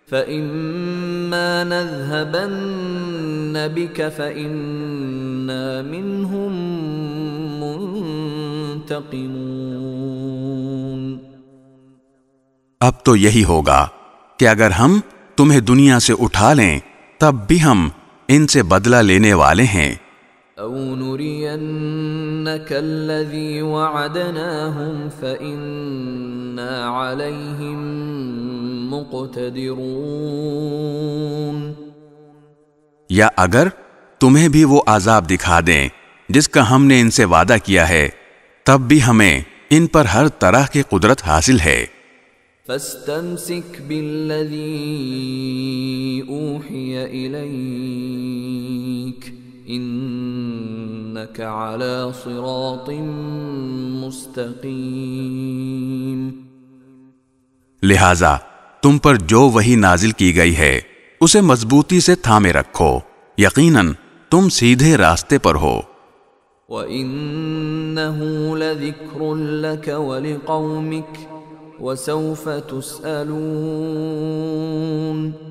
فَإِمَّا نَذْهَبَنَّ بِكَ فَإِنَّا مِنْهُمْ مُنْتَقِمُونَ۔ اب تو یہی ہوگا کہ اگر ہم تمہیں دنیا سے اٹھا لیں تب بھی ہم ان سے بدلہ لینے والے ہیں۔ أَوْ نُرِيَنَّكَ الَّذِي وَعَدْنَاهُمْ فَإِنَّا عَلَيْهِمْ مُقْتَدِرُونَ۔ یا اگر تمہیں بھی وہ عذاب دکھا دیں جس کا ہم نے ان سے وعدہ کیا ہے تب بھی ہمیں ان پر ہر طرح کی قدرت حاصل ہے۔ فَاسْتَمْسِكْ بِالَّذِي أُوحِيَ إِلَيْكَ إِنَّكَ عَلَى صِرَاطٍ مُسْتَقِيمٍ۔ لہذا تم پر جو وحی نازل کی گئی ہے اسے مضبوطی سے تھامے رکھو، یقیناً تم سیدھے راستے پر ہو۔ وَإِنَّهُ لَذِكْرٌ لَكَ وَلِقَوْمِكَ وَسَوْفَ تُسْأَلُونَ۔